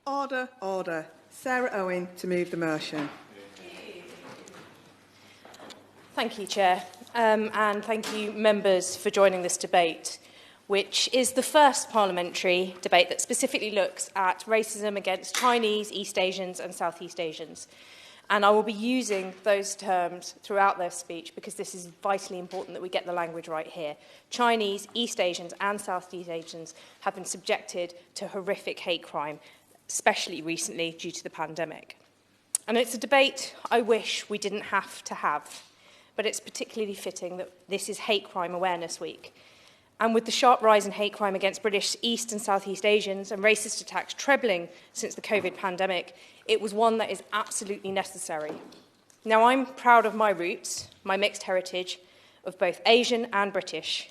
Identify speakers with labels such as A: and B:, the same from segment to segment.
A: Order, order. Sarah Owen to move the motion.
B: Thank you, Chair, and thank you, members, for joining this debate, which is the first parliamentary debate that specifically looks at racism against Chinese, East Asians and Southeast Asians. And I will be using those terms throughout their speech because this is vitally important that we get the language right here. Chinese, East Asians and Southeast Asians have been subjected to horrific hate crime, especially recently due to the pandemic. And it's a debate I wish we didn't have to have, but it's particularly fitting that this is Hate Crime Awareness Week. And with the sharp rise in hate crime against British East and Southeast Asians and racist attacks trebling since the COVID pandemic, it was one that is absolutely necessary. Now, I'm proud of my roots, my mixed heritage of both Asian and British.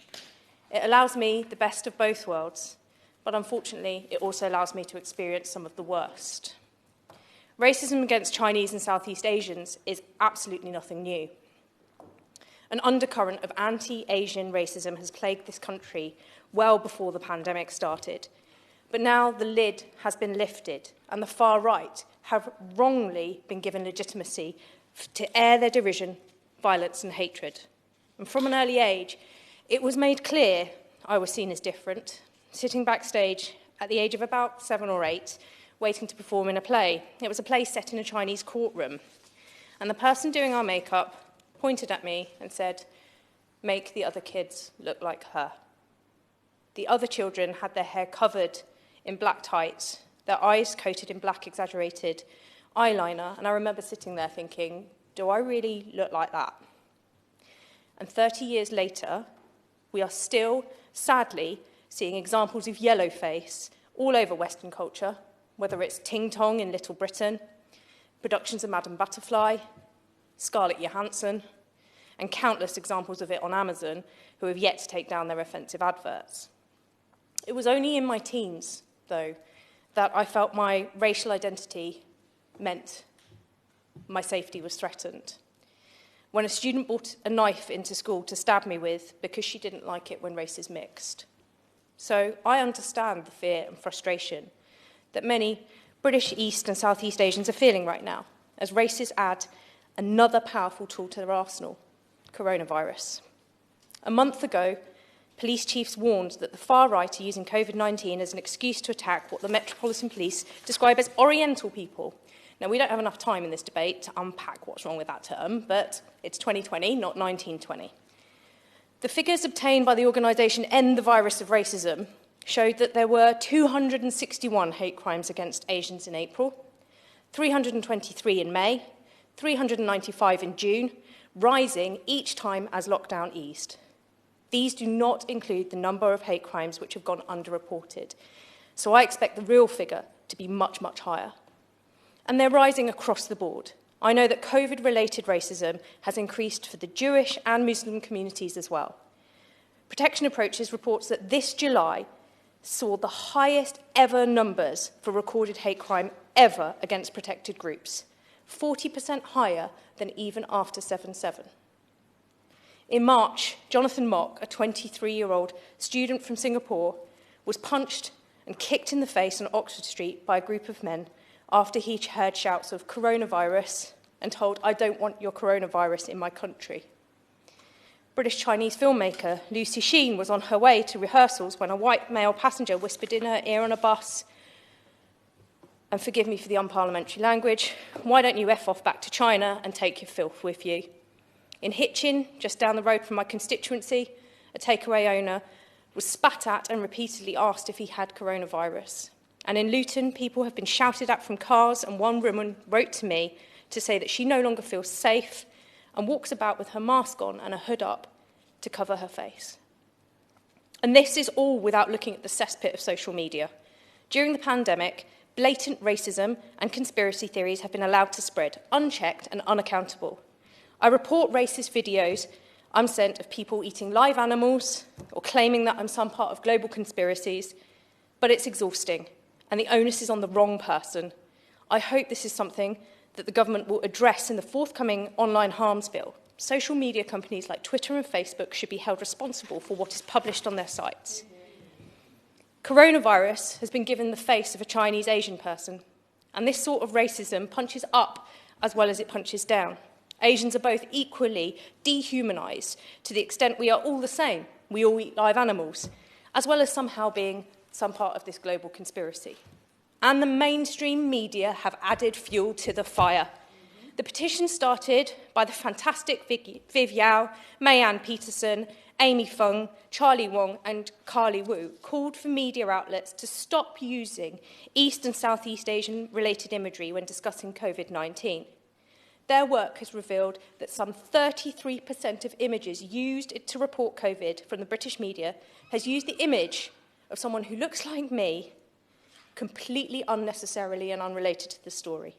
B: It allows me the best of both worlds, but unfortunately, it also allows me to experience some of the worst. Racism against Chinese and Southeast Asians is absolutely nothing new. An undercurrent of anti-Asian racism has plagued this country well before the pandemic started. But now the lid has been lifted and the far right have wrongly been given legitimacy to air their derision, violence and hatred. And from an early age, it was made clear I was seen as different, sitting backstage at the age of about 7 or 8, waiting to perform in a play. It was a play set in a Chinese courtroom. And the person doing our makeup pointed at me and said, "Make the other kids look like her." The other children had their hair covered in black tights, their eyes coated in black exaggerated eyeliner, and I remember sitting there thinking, do I really look like that? And 30 years later, we are still, sadly, seeing examples of yellow face all over Western culture, whether it's Ting Tong in Little Britain, productions of Madame Butterfly, Scarlett Johansson, and countless examples of it on Amazon who have yet to take down their offensive adverts. It was only in my teens, though, that I felt my racial identity meant my safety was threatened. When a student brought a knife into school to stab me with because she didn't like it when races mixed. So I understand the fear and frustration that many British East and Southeast Asians are feeling right now, as races add another powerful tool to their arsenal, coronavirus. A month ago, police chiefs warned that the far right are using COVID-19 as an excuse to attack what the Metropolitan Police describe as Oriental people. Now, we don't have enough time in this debate to unpack what's wrong with that term, but it's 2020, not 1920. The figures obtained by the organisation End the Virus of Racism showed that there were 261 hate crimes against Asians in April, 323 in May, 395 in June, rising each time as lockdown eased. These do not include the number of hate crimes which have gone underreported. So I expect the real figure to be much, much higher. And they're rising across the board. I know that COVID-related racism has increased for the Jewish and Muslim communities as well. Protection Approaches reports that this July saw the highest ever numbers for recorded hate crime ever against protected groups, 40% higher than even after 7/7. In March, Jonathan Mock, a 23-year-old student from Singapore, was punched and kicked in the face on Oxford Street by a group of men after he heard shouts of coronavirus and told, "I don't want your coronavirus in my country." British-Chinese filmmaker Lucy Sheen was on her way to rehearsals when a white male passenger whispered in her ear on a bus, and forgive me for the unparliamentary language, "Why don't you F off back to China and take your filth with you?" In Hitchin, just down the road from my constituency, a takeaway owner was spat at and repeatedly asked if he had coronavirus. And in Luton, people have been shouted at from cars, and one woman wrote to me to say that she no longer feels safe and walks about with her mask on and a hood up to cover her face. And this is all without looking at the cesspit of social media. During the pandemic, blatant racism and conspiracy theories have been allowed to spread, unchecked and unaccountable. I report racist videos I'm sent of people eating live animals or claiming that I'm some part of global conspiracies, but it's exhausting, and the onus is on the wrong person. I hope this is something that the government will address in the forthcoming online harms bill. Social media companies like Twitter and Facebook should be held responsible for what is published on their sites. Coronavirus has been given the face of a Chinese Asian person, and this sort of racism punches up as well as it punches down. Asians are both equally dehumanised to the extent we are all the same. We all eat live animals, as well as somehow being some part of this global conspiracy. And the mainstream media have added fuel to the fire. The petition started by the fantastic Viv Yao, Mayanne Peterson, Amy Fung, Charlie Wong and Carly Wu called for media outlets to stop using East and Southeast Asian related imagery when discussing COVID-19. Their work has revealed that some 33% of images used to report COVID from the British media has used the image of someone who looks like me, completely unnecessarily and unrelated to the story.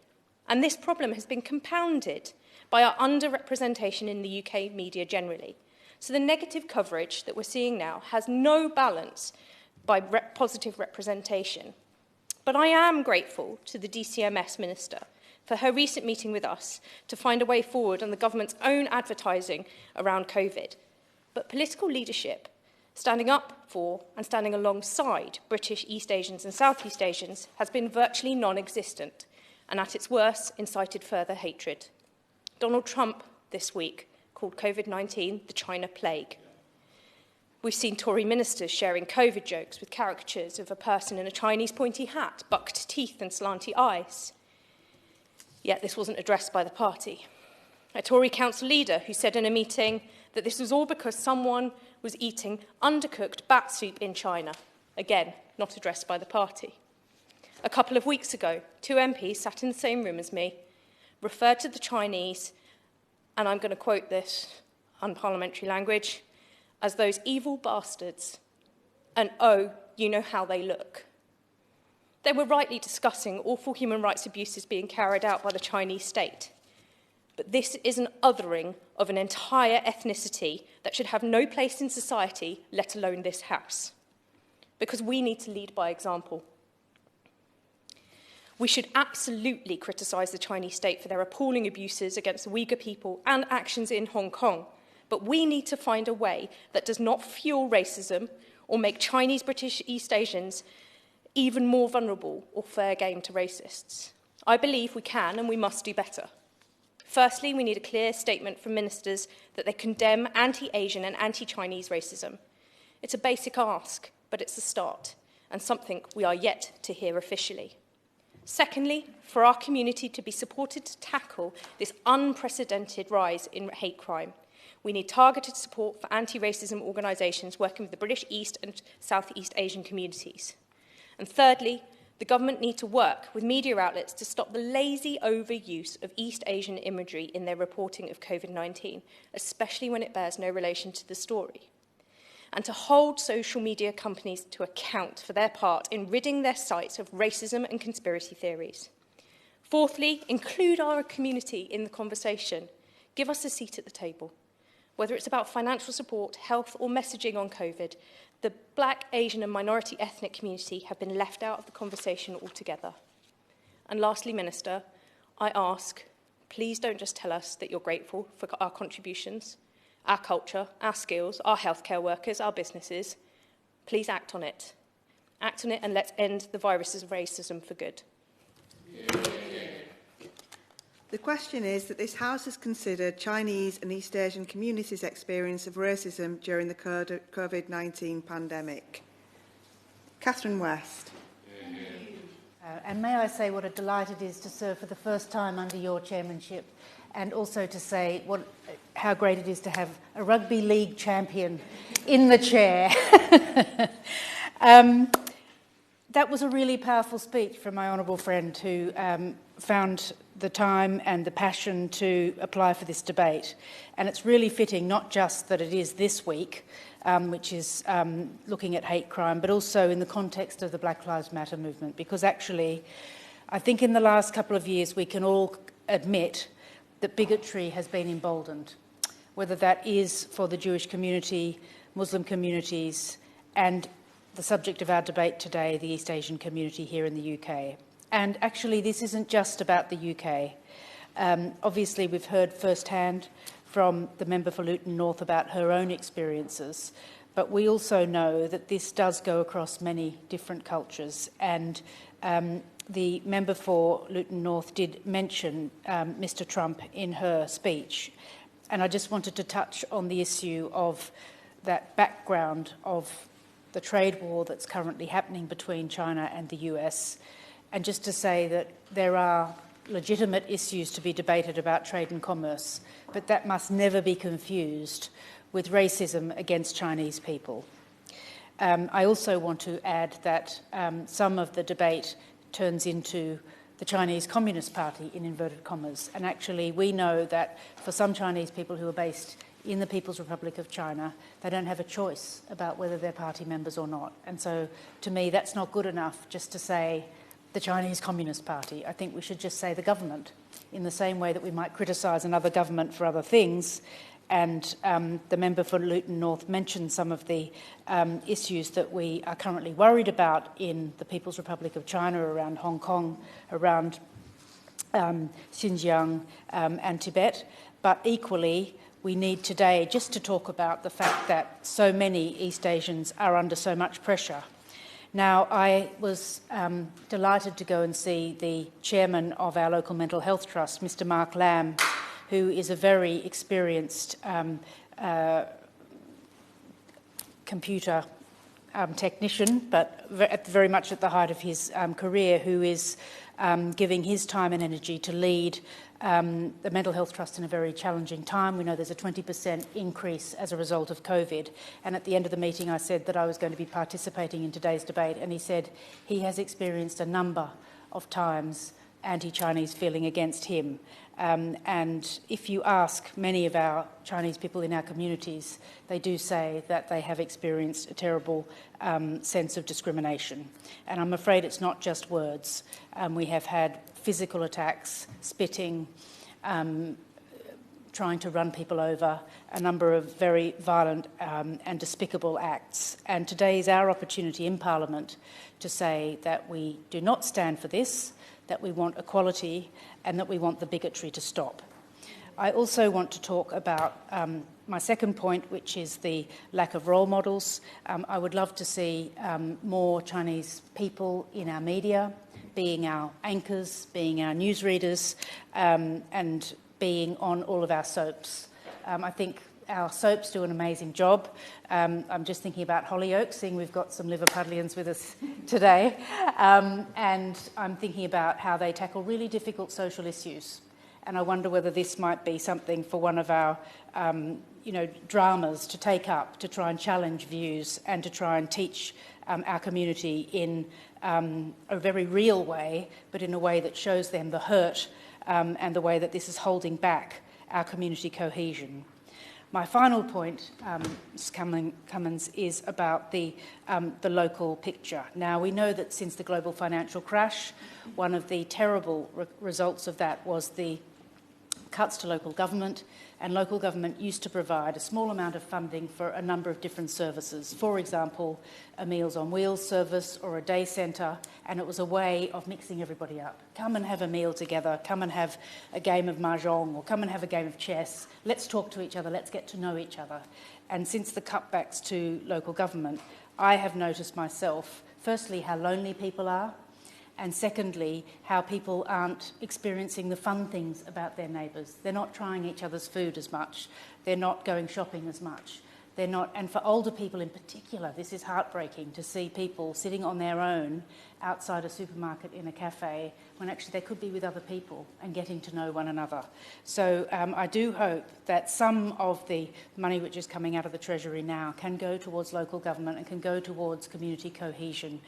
B: And this problem has been compounded by our underrepresentation in the UK media generally. So the negative coverage that we're seeing now has no balance by positive representation. But I am grateful to the DCMS Minister for her recent meeting with us to find a way forward on the government's own advertising around COVID. But political leadership, standing up for and standing alongside British East Asians and Southeast Asians, has been virtually non-existent, and at its worst, incited further hatred. Donald Trump this week called COVID-19 the China plague. We've seen Tory ministers sharing COVID jokes with caricatures of a person in a Chinese pointy hat, bucked teeth and slanty eyes. Yet this wasn't addressed by the party. A Tory council leader who said in a meeting that this was all because someone was eating undercooked bat soup in China. Again, not addressed by the party. A couple of weeks ago, 2 MPs sat in the same room as me, referred to the Chinese, and I'm going to quote this unparliamentary language, as those evil bastards, and oh, you know how they look. They were rightly discussing awful human rights abuses being carried out by the Chinese state. But this is an othering of an entire ethnicity that should have no place in society, let alone this House. Because we need to lead by example. We should absolutely criticise the Chinese state for their appalling abuses against the Uyghur people and actions in Hong Kong. But we need to find a way that does not fuel racism or make Chinese British East Asians even more vulnerable or fair game to racists. I believe we can and we must do better. Firstly, we need a clear statement from ministers that they condemn anti-Asian and anti-Chinese racism. It's a basic ask, but it's a start, and something we are yet to hear officially. Secondly, for our community to be supported to tackle this unprecedented rise in hate crime, we need targeted support for anti-racism organisations working with the British East and South East Asian communities. And thirdly, the government need to work with media outlets to stop the lazy overuse of East Asian imagery in their reporting of COVID-19, especially when it bears no relation to the story, and to hold social media companies to account for their part in ridding their sites of racism and conspiracy theories. Fourthly, include our community in the conversation. Give us a seat at the table. Whether it's about financial support, health or messaging on COVID, the Black, Asian and minority ethnic community have been left out of the conversation altogether. And lastly, Minister, I ask, please don't just tell us that you're grateful for our contributions, our culture, our skills, our healthcare workers, our businesses. Please act on it. Act on it and let's end the viruses of racism for good.
A: The question is that this House has considered Chinese and East Asian communities' experience of racism during the COVID-19 pandemic. Catherine West.
C: And may I say what a delight it is to serve for the first time under your chairmanship, and also to say how great it is to have a rugby league champion in the chair. That was a really powerful speech from my honourable friend who found the time and the passion to apply for this debate. And it's really fitting, not just that it is this week, which is looking at hate crime, but also in the context of the Black Lives Matter movement, because actually I think in the last couple of years we can all admit that bigotry has been emboldened, whether that is for the Jewish community, Muslim communities, and the subject of our debate today, the East Asian community here in the UK. And actually, this isn't just about the UK. Obviously, we've heard firsthand from the member for Luton North about her own experiences, But we also know that this does go across many different cultures, and the member for Luton North did mention Mr. Trump in her speech, and I just wanted to touch on the issue of that background of the trade war that's currently happening between China and the US, and just to say that there are legitimate issues to be debated about trade and commerce, but that must never be confused with racism against Chinese people. I also want to add that some of the debate turns into the Chinese Communist Party, in inverted commas, and actually we know that for some Chinese people who are based in the People's Republic of China, they don't have a choice about whether they're party members or not. And so, to me, that's not good enough just to say the Chinese Communist Party. I think we should just say the government, in the same way that we might criticise another government for other things. And the member for Luton North mentioned some of the issues that we are currently worried about in the People's Republic of China, around Hong Kong, around Xinjiang and Tibet. But equally, we need today just to talk about the fact that so many East Asians are under so much pressure. Now, I was delighted to go and see the chairman of our local mental health trust, Mr. Mark Lamb, who is a very experienced computer technician, but very much at the height of his career, who is giving his time and energy to lead the Mental Health Trust in a very challenging time. We know there's a 20% increase as a result of COVID. And at the end of the meeting, I said that I was going to be participating in today's debate. And he said he has experienced a number of times anti-Chinese feeling against him. And if you ask many of our Chinese people in our communities, they do say that they have experienced a terrible sense of discrimination. And I'm afraid it's not just words. We have had physical attacks, spitting, trying to run people over, a number of very violent and despicable acts. And today is our opportunity in Parliament to say that we do not stand for this, that we want equality, and that we want the bigotry to stop. I also want to talk about my second point, which is the lack of role models. I would love to see more Chinese people in our media, being our anchors, being our newsreaders, and being on all of our soaps. I think our soaps do an amazing job. I'm just thinking about Hollyoaks, seeing we've got some Liverpudlians with us today. And I'm thinking about how they tackle really difficult social issues. And I wonder whether this might be something for one of our dramas to take up, to try and challenge views and to try and teach our community in a very real way, but in a way that shows them the hurt and the way that this is holding back our community cohesion. My final point, Ms. Cummins, is about the local picture. Now, we know that since the global financial crash, one of the terrible results of that was the cuts to local government, and local government used to provide a small amount of funding for a number of different services. For example, a Meals on Wheels service or a day centre, and it was a way of mixing everybody up. Come and have a meal together, come and have a game of mahjong, or come and have a game of chess. Let's talk to each other, let's get to know each other. And since the cutbacks to local government, I have noticed myself, firstly, how lonely people are, and secondly, how people aren't experiencing the fun things about their neighbours. They're not trying each other's food as much. They're not going shopping as much. They're not, and for older people in particular, this is heartbreaking to see people sitting on their own outside a supermarket in a cafe when actually they could be with other people and getting to know one another. So I do hope that some of the money which is coming out of the Treasury now can go towards local government and can go towards community cohesion.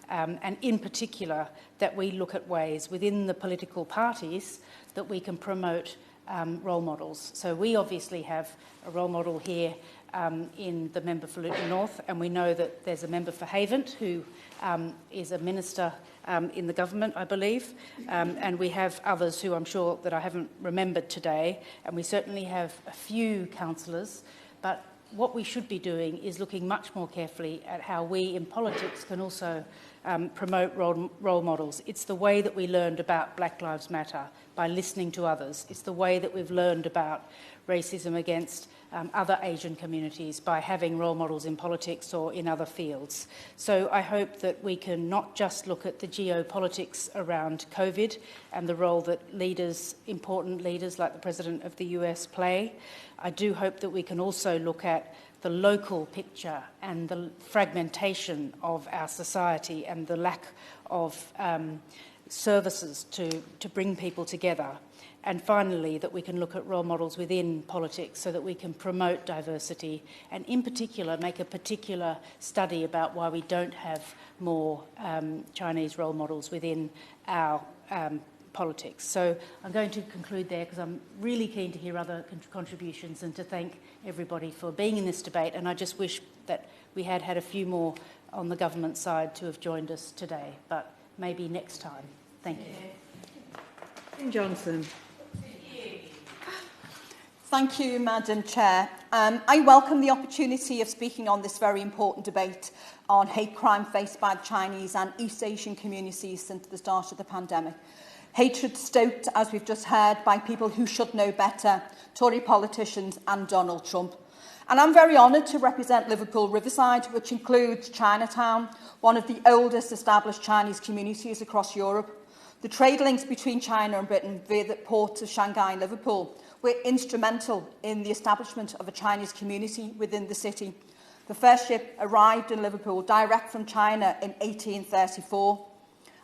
C: And in particular, that we look at ways within the political parties that we can promote role models. So we obviously have a role model here in the member for Luton North, and we know that there's a member for Havant who is a minister in the government, I believe, and we have others who I'm sure that I haven't remembered today, and we certainly have a few councillors, but what we should be doing is looking much more carefully at how we in politics can also promote role models. It's the way that we learned about Black Lives Matter, by listening to others. It's the way that we've learned about racism against other Asian communities, by having role models in politics or in other fields. So I hope that we can not just look at the geopolitics around COVID and the role that leaders, important leaders like the President of the US play. I do hope that we can also look at the local picture and the fragmentation of our society and the lack of services to bring people together. And finally, that we can look at role models within politics so that we can promote diversity and, in particular, make a particular study about why we don't have more Chinese role models within our politics. So I'm going to conclude there because I'm really keen to hear other contributions and to thank everybody for being in this debate. And I just wish that we had a few more on the government side to have joined us today, but maybe next time. Thank you.
A: Jim Johnson.
D: Thank you, Madam Chair. I welcome the opportunity of speaking on this very important debate on hate crime faced by the Chinese and East Asian communities since the start of the pandemic. Hatred stoked, as we've just heard, by people who should know better, Tory politicians and Donald Trump. And I'm very honoured to represent Liverpool Riverside, which includes Chinatown, one of the oldest established Chinese communities across Europe. The trade links between China and Britain via the ports of Shanghai and Liverpool were instrumental in the establishment of a Chinese community within the city. The first ship arrived in Liverpool direct from China in 1834.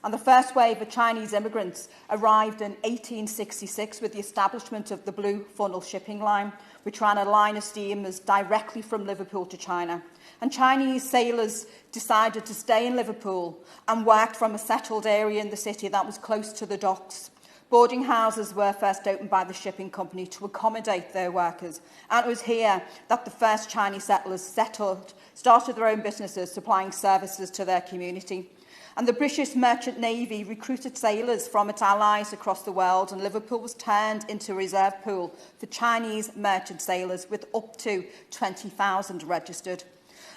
D: And the first wave of Chinese immigrants arrived in 1866 with the establishment of the Blue Funnel shipping line, which ran a line of steamers directly from Liverpool to China. And Chinese sailors decided to stay in Liverpool and worked from a settled area in the city that was close to the docks. Boarding houses were first opened by the shipping company to accommodate their workers. And it was here that the first Chinese settlers started their own businesses, supplying services to their community. And the British Merchant Navy recruited sailors from its allies across the world, and Liverpool was turned into a reserve pool for Chinese merchant sailors with up to 20,000 registered.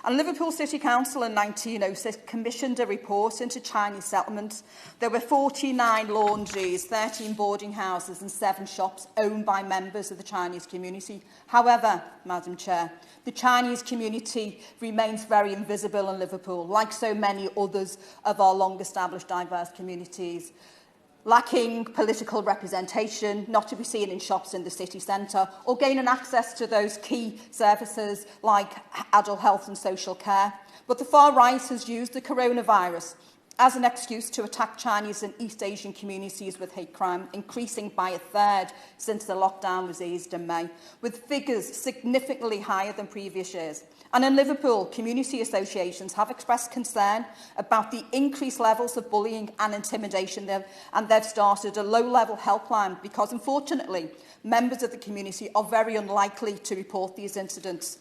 D: And Liverpool City Council in 1906 commissioned a report into Chinese settlements. There were 49 laundries, 13 boarding houses and 7 shops owned by members of the Chinese community. However, Madam Chair, the Chinese community remains very invisible in Liverpool, like so many others of our long-established diverse communities. Lacking political representation, not to be seen in shops in the city centre, or gaining access to those key services like adult health and social care. But the far right has used the coronavirus as an excuse to attack Chinese and East Asian communities with hate crime, increasing by a third since the lockdown was eased in May, with figures significantly higher than previous years. And in Liverpool, community associations have expressed concern about the increased levels of bullying and intimidation there, and they've started a low-level helpline because, unfortunately, members of the community are very unlikely to report these incidents.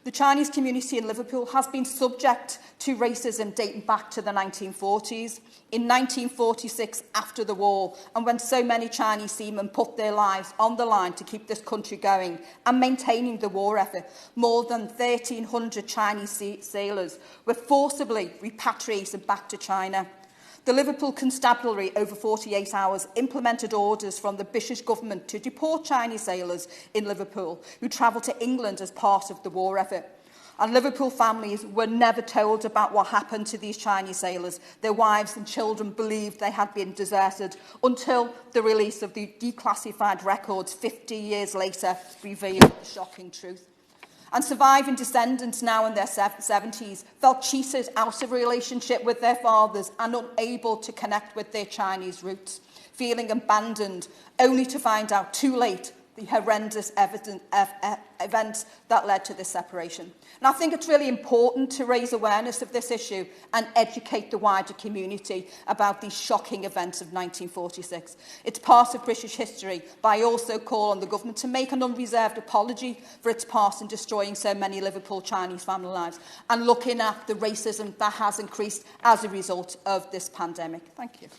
D: The Chinese community in Liverpool has been subject to racism dating back to the 1940s. In 1946, after the war, and when so many Chinese seamen put their lives on the line to keep this country going and maintaining the war effort, more than 1,300 Chinese sailors were forcibly repatriated back to China. The Liverpool Constabulary, over 48 hours, implemented orders from the British government to deport Chinese sailors in Liverpool who travelled to England as part of the war effort. And Liverpool families were never told about what happened to these Chinese sailors. Their wives and children believed they had been deserted until the release of the declassified records 50 years later revealed the shocking truth. And surviving descendants now in their 70s felt cheated out of a relationship with their fathers and unable to connect with their Chinese roots, feeling abandoned, only to find out too late the horrendous events that led to this separation. And I think it's really important to raise awareness of this issue and educate the wider community about these shocking events of 1946. It's part of British history, but I also call on the government to make an unreserved apology for its part in destroying so many Liverpool Chinese family lives and looking at the racism that has increased as a result of this pandemic. Thank you.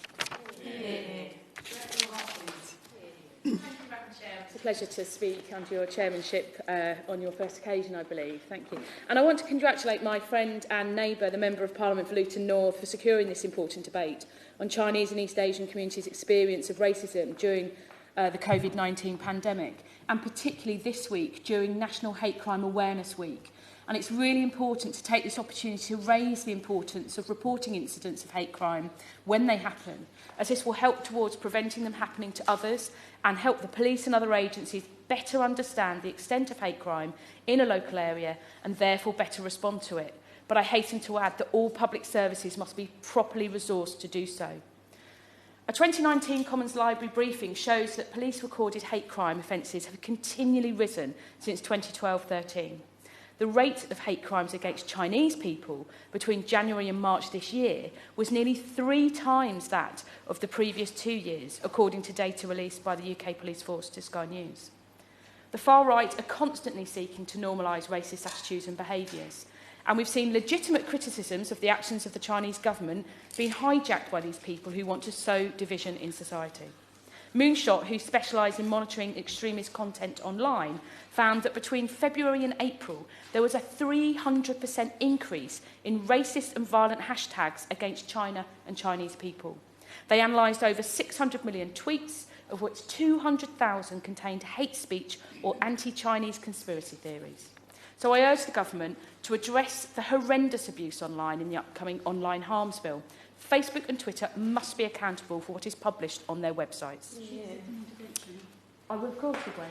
E: pleasure to speak under your chairmanship on your first occasion, I believe. Thank you. And I want to congratulate my friend and neighbour, the Member of Parliament for Luton North, for securing this important debate on Chinese and East Asian communities' experience of racism during the COVID-19 pandemic, and particularly this week during National Hate Crime Awareness Week. And it's really important to take this opportunity to raise the importance of reporting incidents of hate crime when they happen, as this will help towards preventing them happening to others and help the police and other agencies better understand the extent of hate crime in a local area and therefore better respond to it. But I hasten to add that all public services must be properly resourced to do so. A 2019 Commons Library briefing shows that police recorded hate crime offences have continually risen since 2012-13. The rate of hate crimes against Chinese people between January and March this year was nearly 3 times that of the previous 2 years, according to data released by the UK Police Force to Sky News. The far right are constantly seeking to normalise racist attitudes and behaviours, and we've seen legitimate criticisms of the actions of the Chinese government being hijacked by these people who want to sow division in society. Moonshot, who specialise in monitoring extremist content online, found that between February and April, there was a 300% increase in racist and violent hashtags against China and Chinese people. They analysed over 600 million tweets, of which 200,000 contained hate speech or anti-Chinese conspiracy theories. So I urge the government to address the horrendous abuse online in the upcoming online harms bill. Facebook and Twitter must be accountable for what is published on their websites. I will, of course, agree.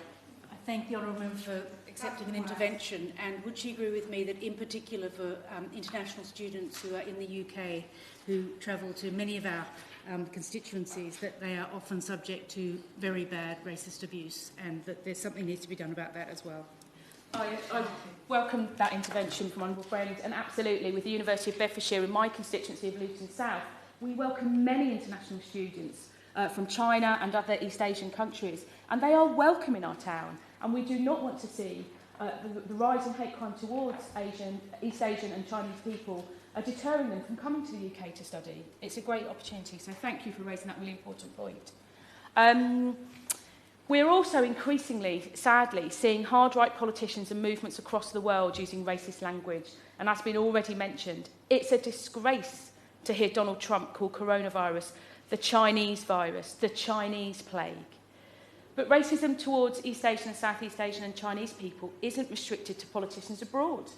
C: I thank the Honourable Member for accepting an intervention, and would she agree with me that in particular for international students who are in the UK who travel to many of our constituencies, that they are often subject to very bad racist abuse, and that there's something needs to be done about that as well?
E: I welcome that intervention from honourable friends, and absolutely, with the University of Bedfordshire in my constituency of Luton South, we welcome many international students from China and other East Asian countries, and they are welcome in our town, and we do not want to see the rise in hate crime towards East Asian and Chinese people deterring them from coming to the UK to study. It's a great opportunity, so thank you for raising that really important point. We're also increasingly, sadly, seeing hard-right politicians and movements across the world using racist language. And as has been already mentioned, it's a disgrace to hear Donald Trump call coronavirus the Chinese virus, the Chinese plague. But racism towards East Asian and Southeast Asian and Chinese people isn't restricted to politicians abroad.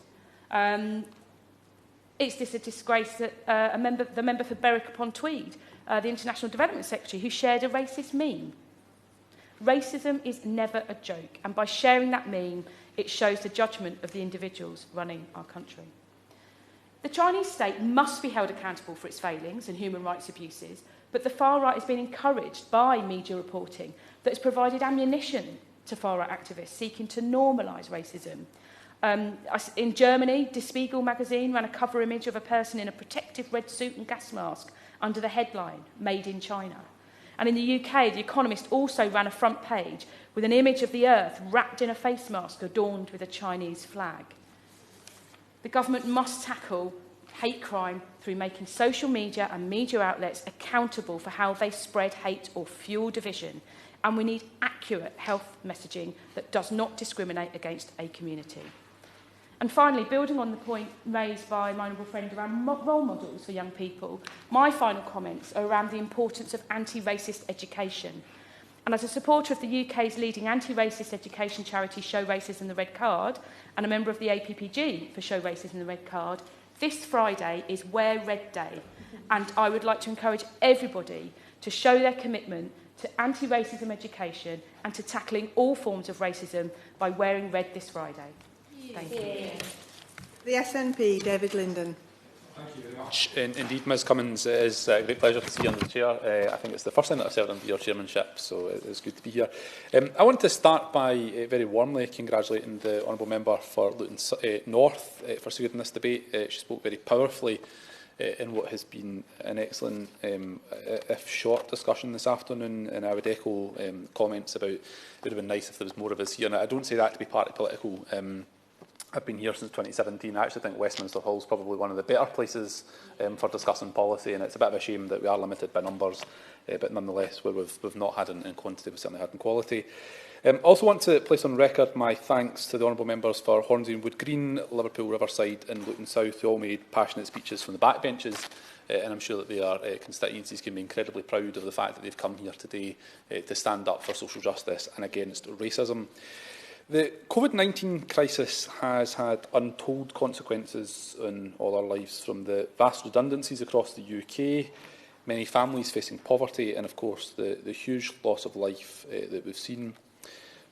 E: Is this a disgrace that the member for Berwick-upon-Tweed, the International Development Secretary, who shared a racist meme? Racism is never a joke, and by sharing that meme, it shows the judgment of the individuals running our country. The Chinese state must be held accountable for its failings and human rights abuses, but the far right has been encouraged by media reporting that has provided ammunition to far right activists seeking to normalise racism. In Germany, Der Spiegel magazine ran a cover image of a person in a protective red suit and gas mask under the headline, Made in China. And in the UK, The Economist also ran a front page with an image of the Earth wrapped in a face mask adorned with a Chinese flag. The government must tackle hate crime through making social media and media outlets accountable for how they spread hate or fuel division. And we need accurate health messaging that does not discriminate against a community. And finally, building on the point raised by my honourable friend around role models for young people, my final comments are around the importance of anti-racist education. And as a supporter of the UK's leading anti-racist education charity Show Racism the Red Card, and a member of the APPG for Show Racism the Red Card, this Friday is Wear Red Day. And I would like to encourage everybody to show their commitment to anti-racism education and to tackling all forms of racism by wearing red this Friday. Thank you.
A: The SNP, David Linden.
F: Thank you very much. Indeed, Ms Cummins, it is a great pleasure to see you under the chair. I think it's the first time that I've served under your chairmanship, so it's good to be here. I want to start by very warmly congratulating the Honourable Member for Luton North for securing this debate. She spoke very powerfully in what has been an excellent, if short, discussion this afternoon, and I would echo comments about it would have been nice if there was more of us here. And I don't say that to be party political. I've been here since 2017. I actually think Westminster Hall is probably one of the better places for discussing policy, and it's a bit of a shame that we are limited by numbers, but nonetheless, where we've not had in quantity, we've certainly had in quality. Also want to place on record my thanks to the honourable members for Hornsey and Wood Green, Liverpool, Riverside and Luton South, who all made passionate speeches from the backbenches, and I'm sure that their constituencies can be incredibly proud of the fact that they've come here today to stand up for social justice and against racism. The COVID-19 crisis has had untold consequences in all our lives, from the vast redundancies across the UK, many families facing poverty and, of course, the huge loss of life that we've seen.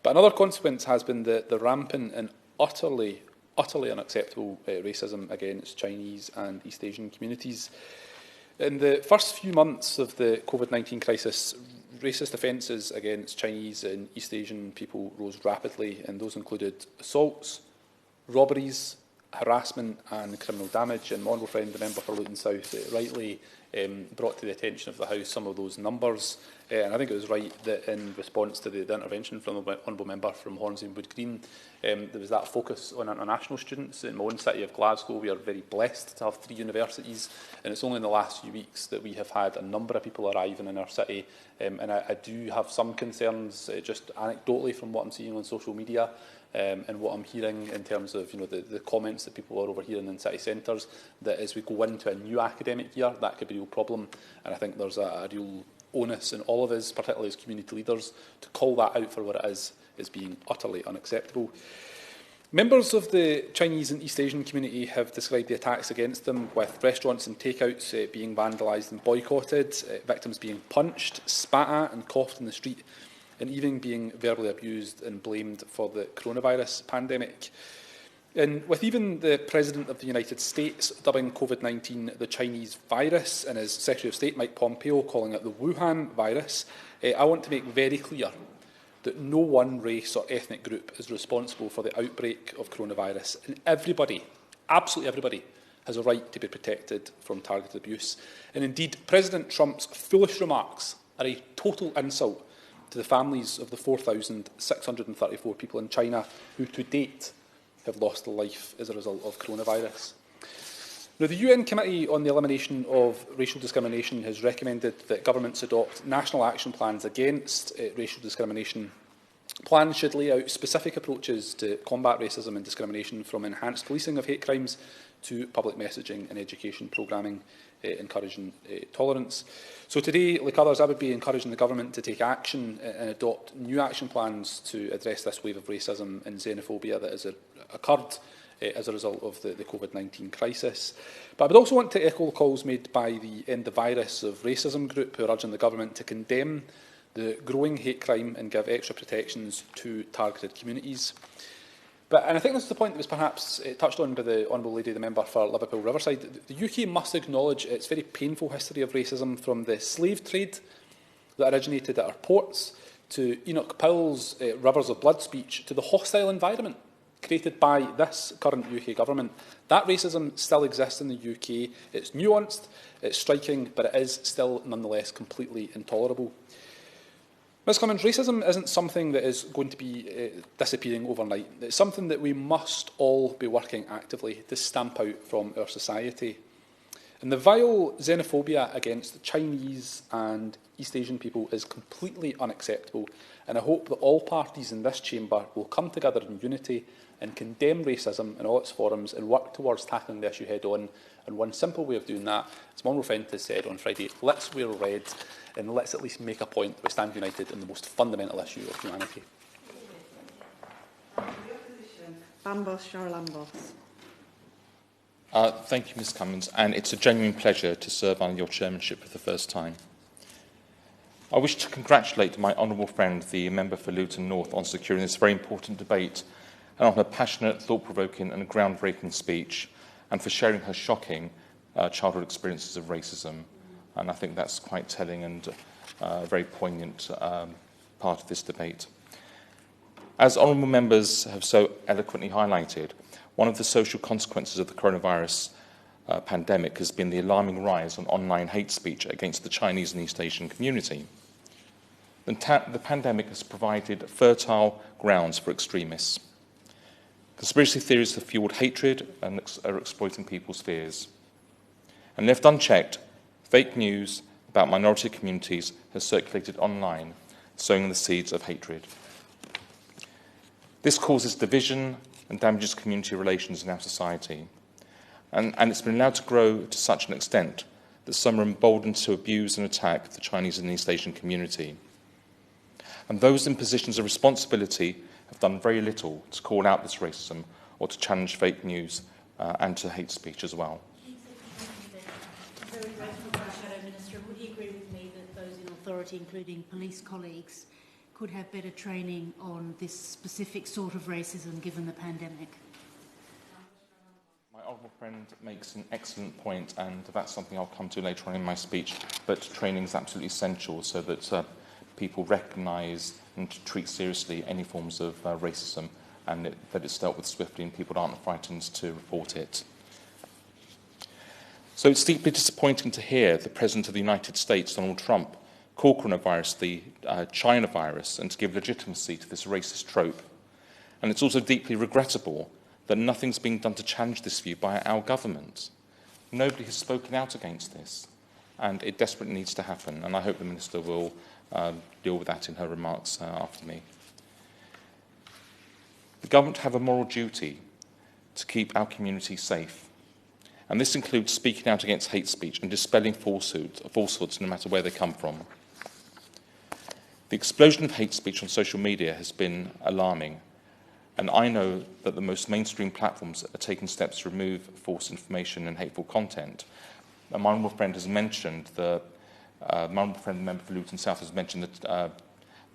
F: But another consequence has been the rampant and utterly unacceptable racism against Chinese and East Asian communities. In the first few months of the COVID-19 crisis, racist offences against Chinese and East Asian people rose rapidly, and those included assaults, robberies, harassment and criminal damage. And my honourable friend, the member for Luton South, rightly brought to the attention of the House some of those numbers. And I think it was right that in response to the intervention from the honourable member from Hornsey and Wood Green, there was that focus on international students. In my own city of Glasgow, we are very blessed to have 3 universities, and it's only in the last few weeks that we have had a number of people arriving in our city. And I do have some concerns, just anecdotally from what I'm seeing on social media, and what I'm hearing in terms of the comments that people are overhearing in city centres, that as we go into a new academic year, that could be a real problem. And I think there's a real onus in all of us, particularly as community leaders, to call that out for what it is as being utterly unacceptable. Members of the Chinese and East Asian community have described the attacks against them, with restaurants and takeouts being vandalised and boycotted, victims being punched, spat at and coughed in the street, and even being verbally abused and blamed for the coronavirus pandemic. And with even the President of the United States dubbing COVID-19 the Chinese virus, and his Secretary of State Mike Pompeo calling it the Wuhan virus, I want to make very clear that no one race or ethnic group is responsible for the outbreak of coronavirus, and everybody, absolutely everybody, has a right to be protected from targeted abuse. And indeed, President Trump's foolish remarks are a total insult to the families of the 4,634 people in China who to date have lost their life as a result of coronavirus. Now, the UN Committee on the Elimination of Racial Discrimination has recommended that governments adopt national action plans against racial discrimination. Plans should lay out specific approaches to combat racism and discrimination, from enhanced policing of hate crimes to public messaging and education programming encouraging tolerance. So today, like others, I would be encouraging the government to take action and adopt new action plans to address this wave of racism and xenophobia that has occurred as a result of the COVID-19 crisis. But I would also want to echo the calls made by the End the Virus of Racism group, who are urging the government to condemn the growing hate crime and give extra protections to targeted communities. And I think this is the point that was perhaps touched on by the Honourable Lady, the member for Liverpool Riverside. The UK must acknowledge its very painful history of racism, from the slave trade that originated at our ports, to Enoch Powell's Rivers of Blood speech, to the hostile environment created by this current UK government. That racism still exists in the UK. It's nuanced, it's striking, but it is still nonetheless completely intolerable. Ms Cummins, racism isn't something that is going to be disappearing overnight. It's something that we must all be working actively to stamp out from our society. And the vile xenophobia against Chinese and East Asian people is completely unacceptable, and I hope that all parties in this chamber will come together in unity and condemn racism in all its forms and work towards tackling the issue head-on. And one simple way of doing that, as my honourable friend has said on Friday, let's wear red, and let's at least make a point that we stand united in the most fundamental issue of humanity.
G: Thank you, Ms Cummins, and it's a genuine pleasure to serve under your chairmanship for the first time. I wish to congratulate my honourable friend, the member for Luton North, on securing this very important debate, and on her passionate, thought-provoking and groundbreaking speech, and for sharing her shocking childhood experiences of racism. And I think that's quite telling and a very poignant part of this debate. As honourable members have so eloquently highlighted, one of the social consequences of the coronavirus pandemic has been the alarming rise on online hate speech against the Chinese and East Asian community. The pandemic has provided fertile grounds for extremists. Conspiracy theories have fuelled hatred and are exploiting people's fears. And left unchecked, fake news about minority communities has circulated online, sowing the seeds of hatred. This causes division and damages community relations in our society. And it's been allowed to grow to such an extent that some are emboldened to abuse and attack the Chinese and East Asian community. And those in positions of responsibility have done very little to call out this racism or to challenge fake news and to hate speech as well.
C: Very grateful to the Shadow Minister. Would he agree with me that those in authority, including police colleagues, could have better training on this specific sort of racism given the pandemic?
G: My honourable friend makes an excellent point, and that's something I'll come to later on in my speech, but training is absolutely essential so that people recognise and treat seriously any forms of racism, and that it's dealt with swiftly and people aren't frightened to report it. So it's deeply disappointing to hear the President of the United States, Donald Trump, call coronavirus the China virus and to give legitimacy to this racist trope. And it's also deeply regrettable that nothing's being done to challenge this view by our government. Nobody has spoken out against this, and it desperately needs to happen, and I hope the Minister will deal with that in her remarks after me. The government have a moral duty to keep our community safe, and this includes speaking out against hate speech and dispelling falsehoods no matter where they come from. The explosion of hate speech on social media has been alarming, and I know that the most mainstream platforms are taking steps to remove false information and hateful content. My honourable friend has mentioned the member for Luton South has mentioned that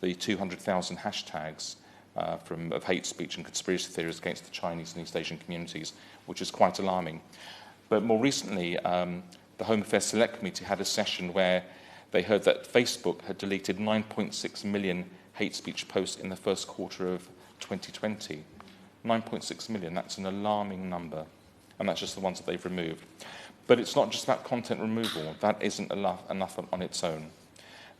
G: the 200,000 hashtags of hate speech and conspiracy theories against the Chinese and East Asian communities, which is quite alarming. But more recently, the Home Affairs Select Committee had a session where they heard that Facebook had deleted 9.6 million hate speech posts in the first quarter of 2020. 9.6 million, that's an alarming number, and that's just the ones that they've removed. But it's not just about content removal. That isn't enough on its own.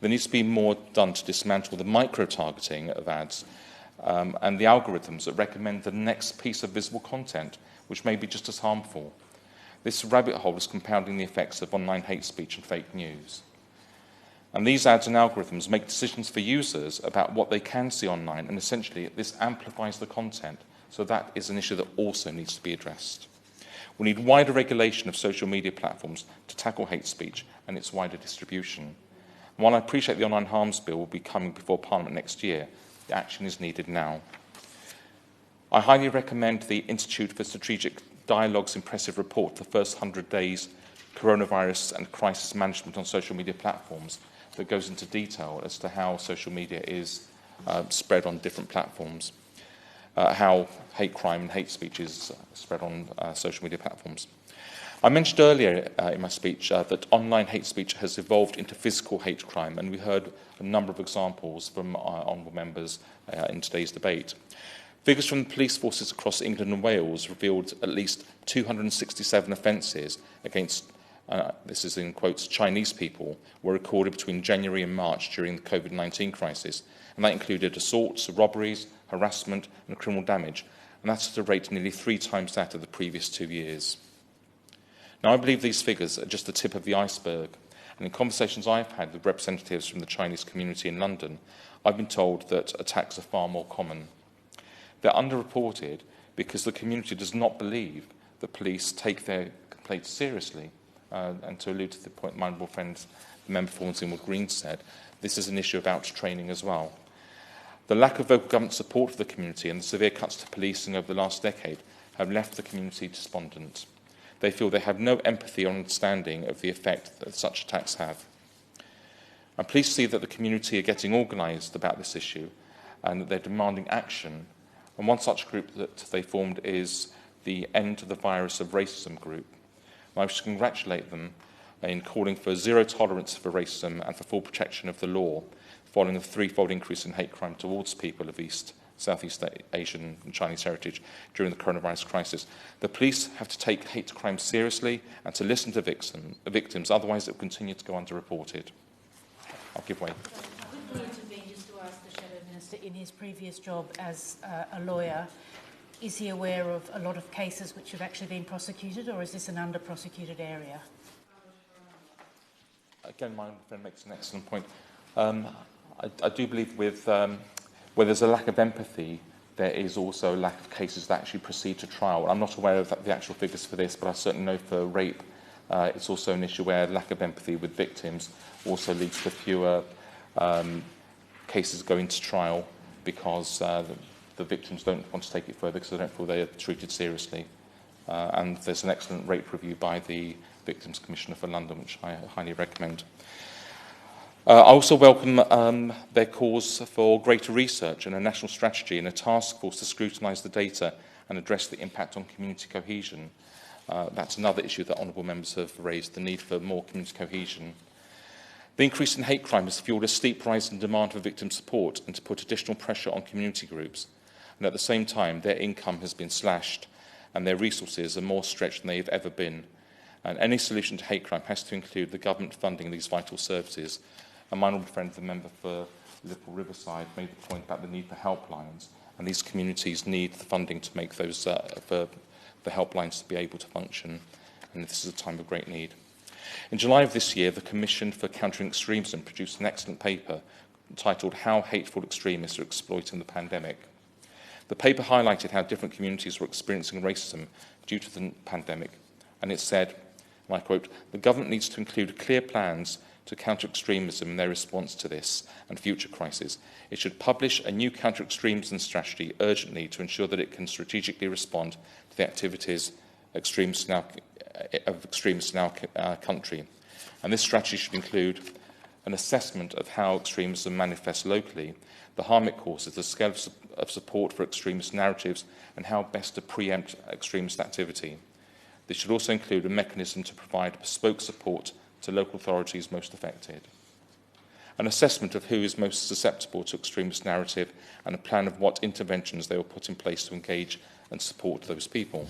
G: There needs to be more done to dismantle the micro-targeting of ads and the algorithms that recommend the next piece of visible content, which may be just as harmful. This rabbit hole is compounding the effects of online hate speech and fake news. And these ads and algorithms make decisions for users about what they can see online, and essentially this amplifies the content. So that is an issue that also needs to be addressed. We need wider regulation of social media platforms to tackle hate speech and its wider distribution. And while I appreciate the Online Harms Bill will be coming before Parliament next year, the action is needed now. I highly recommend the Institute for Strategic Dialogue's impressive report, The First 100 Days Coronavirus and Crisis Management on Social Media Platforms, that goes into detail as to how social media is spread on different platforms, how hate crime and hate speech is spread on social media platforms. I mentioned earlier in my speech that online hate speech has evolved into physical hate crime, and we heard a number of examples from our honourable members in today's debate. Figures from the police forces across England and Wales revealed at least 267 offences against this is in quotes, Chinese people, were recorded between January and March during the COVID-19 crisis, and that included assaults, robberies, harassment and criminal damage, and that's at a rate nearly 3 times that of the previous 2 years. Now, I believe these figures are just the tip of the iceberg, and in conversations I've had with representatives from the Chinese community in London, I've been told that attacks are far more common. They're underreported because the community does not believe that police take their complaints seriously. And to allude to the point my honourable friend, the member for Hornsey Green said, this is an issue about training as well. The lack of local government support for the community and the severe cuts to policing over the last decade have left the community despondent. They feel they have no empathy or understanding of the effect that such attacks have. I'm pleased to see that the community are getting organised about this issue and that they're demanding action. And one such group that they formed is the End to the Virus of Racism group. I wish to congratulate them in calling for zero tolerance for racism and for full protection of the law, following a 3-fold increase in hate crime towards people of Southeast Asian and Chinese heritage during the coronavirus crisis. The police have to take hate crime seriously and to listen to victims, otherwise it will continue to go underreported. I'll give way.
C: I would intervene just to ask the Shadow Minister, in his previous job as a lawyer, is he aware of a lot of cases which have actually been prosecuted, or is this an under-prosecuted area?
G: Again, my friend makes an excellent point. I do believe with where there's a lack of empathy there is also a lack of cases that actually proceed to trial. I'm not aware of the actual figures for this, but I certainly know for rape, it's also an issue where lack of empathy with victims also leads to fewer cases going to trial because the victims don't want to take it further because they don't feel they are treated seriously. And there's an excellent rape review by the Victims Commissioner for London, which I highly recommend. I also welcome their calls for greater research and a national strategy and a task force to scrutinise the data and address the impact on community cohesion. That's another issue that honourable members have raised, the need for more community cohesion. The increase in hate crime has fuelled a steep rise in demand for victim support and to put additional pressure on community groups. And at the same time, their income has been slashed and their resources are more stretched than they have ever been. And any solution to hate crime has to include the government funding these vital services. And my honourable friend, the member for Liverpool Riverside, made the point about the need for helplines. And these communities need the funding to make those, for the helplines to be able to function. And this is a time of great need. In July of this year, the Commission for Countering Extremism produced an excellent paper titled How Hateful Extremists Are Exploiting the Pandemic. The paper highlighted how different communities were experiencing racism due to the pandemic. And it said, and I quote, "The government needs to include clear plans to counter extremism in their response to this and future crises. It should publish a new counter-extremism strategy urgently to ensure that it can strategically respond to the activities of extremists in our country. And this strategy should include an assessment of how extremism manifests locally, the harm it causes, the scale of support for extremist narratives, and how best to preempt extremist activity. This should also include a mechanism to provide bespoke support to local authorities most affected, an assessment of who is most susceptible to extremist narrative, and a plan of what interventions they will put in place to engage and support those people.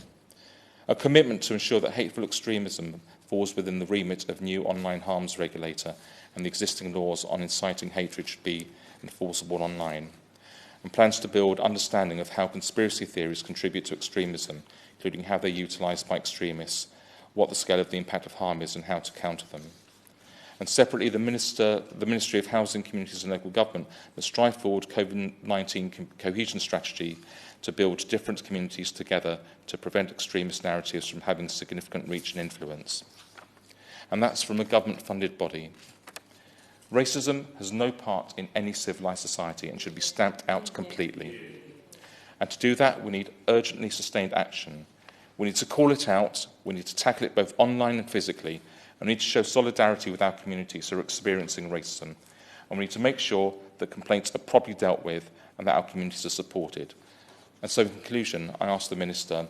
G: A commitment to ensure that hateful extremism falls within the remit of new online harms regulator, and the existing laws on inciting hatred should be enforceable online. And plans to build understanding of how conspiracy theories contribute to extremism, including how they're utilised by extremists, what the scale of the impact of harm is and how to counter them. And separately, the Ministry of Housing, Communities and Local Government must strive forward COVID-19 cohesion strategy to build different communities together to prevent extremist narratives from having significant reach and influence. And that's from a government-funded body. Racism has no part in any civilised society and should be stamped out completely. And to do that, we need urgently sustained action. We need to call it out, we need to tackle it both online and physically, and we need to show solidarity with our communities who are experiencing racism. And we need to make sure that complaints are properly dealt with and that our communities are supported. And so in conclusion, I ask the Minister,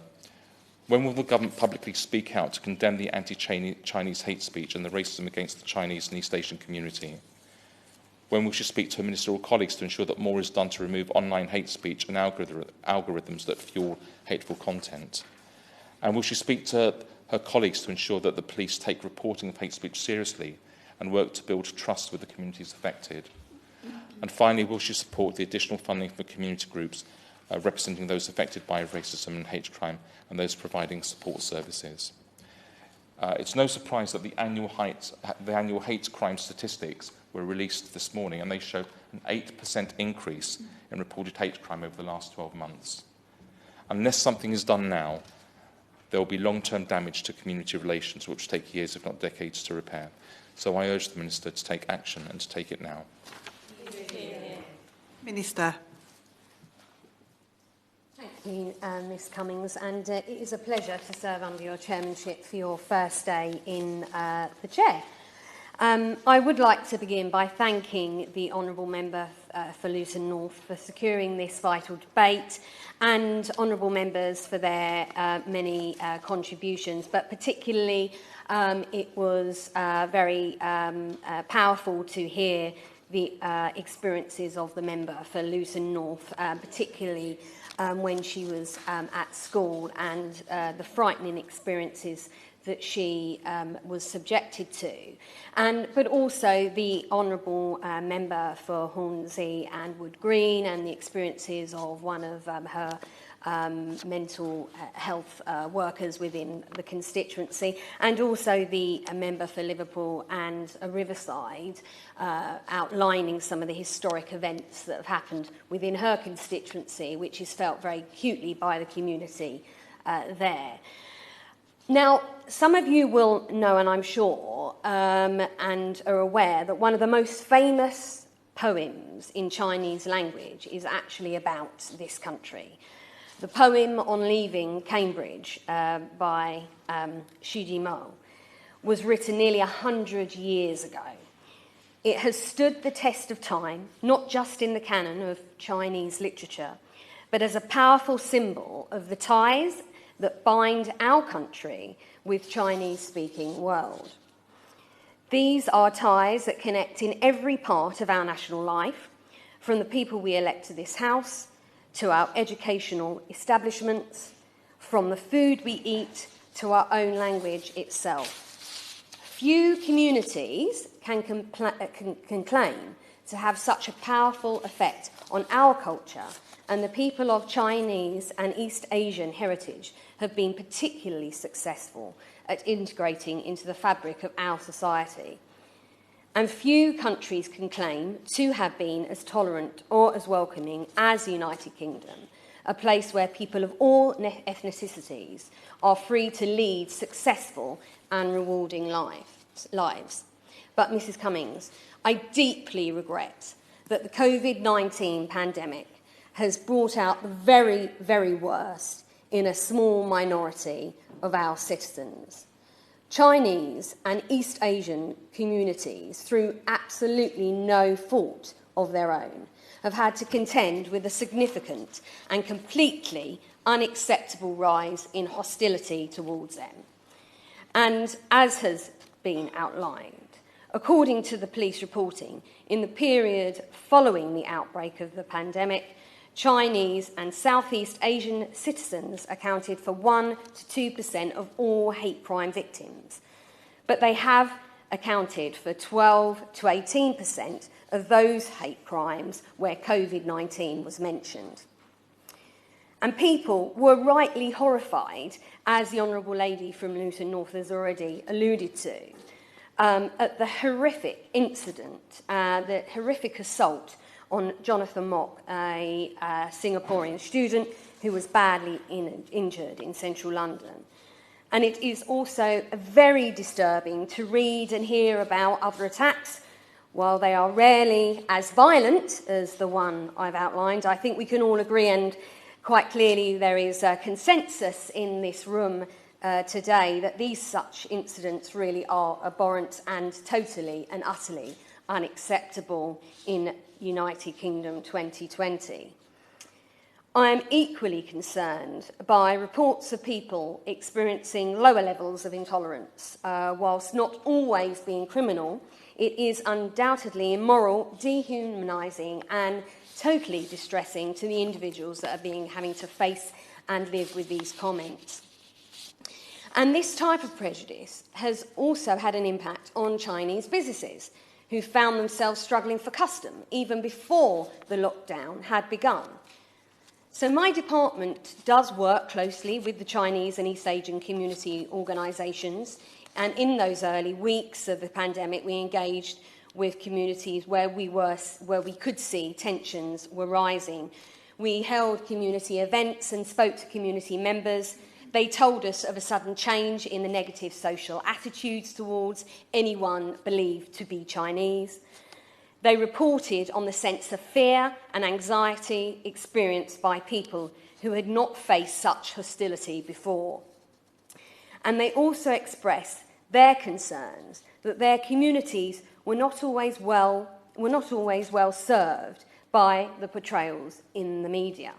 G: when will the government publicly speak out to condemn the anti-Chinese hate speech and the racism against the Chinese and East Asian community? When will she speak to her ministerial colleagues to ensure that more is done to remove online hate speech and algorithms that fuel hateful content? And will she speak to her colleagues to ensure that the police take reporting of hate speech seriously and work to build trust with the communities affected? And finally, will she support the additional funding for community groups representing those affected by racism and hate crime and those providing support services? It's no surprise that the annual hate crime statistics were released this morning, and they show an 8% increase in reported hate crime over the last 12 months. Unless something is done now, there will be long-term damage to community relations, which take years, if not decades, to repair. So I urge the Minister to take action and to take it now.
A: Minister.
H: Thank you, Ms Cummings, and it is a pleasure to serve under your chairmanship for your first day in the chair. I would like to begin by thanking the Honourable Member for Luton North for securing this vital debate, and Honourable Members for their many contributions, but particularly it was very powerful to hear the experiences of the member for Luton North, particularly when she was at school, and the frightening experiences that she was subjected to, but also the Honourable Member for Hornsey and Wood Green, and the experiences of one of her mental health workers within the constituency, and also the member for Liverpool and Riverside, outlining some of the historic events that have happened within her constituency, which is felt very acutely by the community there. Now, some of you will know, and I'm sure, and are aware that one of the most famous poems in Chinese language is actually about this country. The poem on leaving Cambridge by Xu Jimo was written nearly 100 years ago. It has stood the test of time, not just in the canon of Chinese literature, but as a powerful symbol of the ties that bind our country with Chinese-speaking world. These are ties that connect in every part of our national life, from the people we elect to this House, to our educational establishments, from the food we eat to our own language itself. Few communities can claim to have such a powerful effect on our culture, and the people of Chinese and East Asian heritage have been particularly successful at integrating into the fabric of our society. And few countries can claim to have been as tolerant or as welcoming as the United Kingdom, a place where people of all ethnicities are free to lead successful and rewarding lives. But, Mrs. Cummings, I deeply regret that the COVID-19 pandemic has brought out the very, very worst in a small minority of our citizens. Chinese and East Asian communities, through absolutely no fault of their own, have had to contend with a significant and completely unacceptable rise in hostility towards them. And as has been outlined, according to the police reporting, in the period following the outbreak of the pandemic, Chinese and Southeast Asian citizens accounted for 1 to 2% of all hate crime victims, but they have accounted for 12 to 18% of those hate crimes where COVID-19 was mentioned. And people were rightly horrified, as the Honourable Lady from Luton North has already alluded to, at the horrific incident, the horrific assault on Jonathan Mock, a Singaporean student who was badly injured in central London. And it is also very disturbing to read and hear about other attacks. While they are rarely as violent as the one I've outlined, I think we can all agree, and quite clearly there is a consensus in this room today, that these such incidents really are abhorrent and totally and utterly unacceptable in United Kingdom 2020. I am equally concerned by reports of people experiencing lower levels of intolerance. Whilst not always being criminal, it is undoubtedly immoral, dehumanising and totally distressing to the individuals that are having to face and live with these comments. And this type of prejudice has also had an impact on Chinese businesses, who found themselves struggling for custom even before the lockdown had begun. So my department does work closely with the Chinese and East Asian community organisations, and in those early weeks of the pandemic we engaged with communities where we could see tensions were rising. We held community events and spoke to community members. They told us of a sudden change in the negative social attitudes towards anyone believed to be Chinese. They reported on the sense of fear and anxiety experienced by people who had not faced such hostility before. And they also expressed their concerns that their communities were not always well served by the portrayals in the media.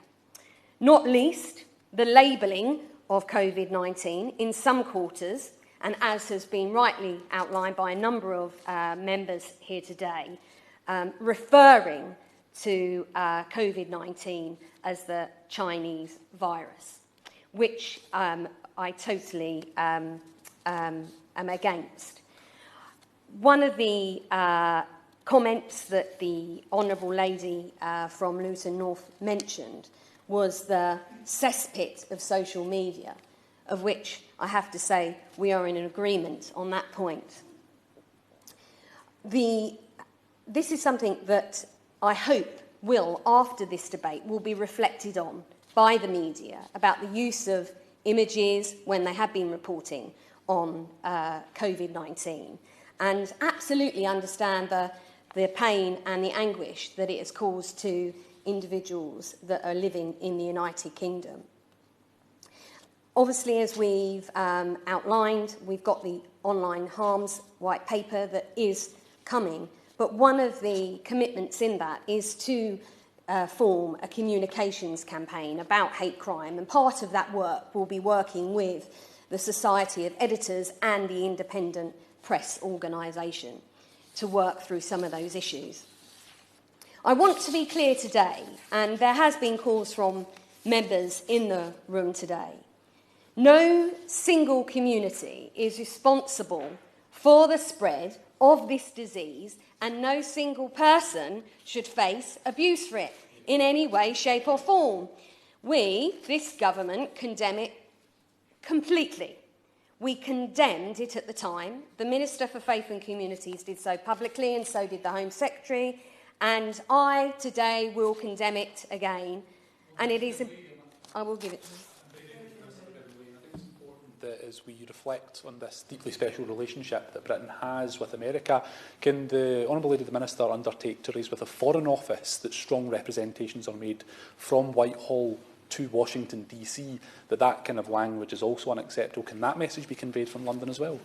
H: Not least, the labelling of COVID-19 in some quarters, and as has been rightly outlined by a number of members here today, referring to COVID-19 as the Chinese virus, which I totally am against. One of the comments that the Honourable Lady from Luton North mentioned was the cesspit of social media, of which I have to say we are in agreement on that point. This is something that I hope will, after this debate, will be reflected on by the media about the use of images when they have been reporting on COVID-19, and absolutely understand the pain and the anguish that it has caused to individuals that are living in the United Kingdom. Obviously, as we've outlined, we've got the online harms white paper that is coming, but one of the commitments in that is to form a communications campaign about hate crime, and part of that work will be working with the Society of Editors and the Independent Press Organisation to work through some of those issues. I want to be clear today, and there has been calls from members in the room today, no single community is responsible for the spread of this disease, and no single person should face abuse for it in any way, shape or form. We, this government, condemn it completely. We condemned it at the time. The Minister for Faith and Communities did so publicly, and so did the Home Secretary, and I today will condemn it again, and it is... I will give it to you.
F: That as we reflect on this deeply special relationship that Britain has with America, can the Honourable Lady the Minister undertake to raise with the Foreign Office that strong representations are made from Whitehall to Washington DC, that kind of language is also unacceptable? Can that message be conveyed from London as well?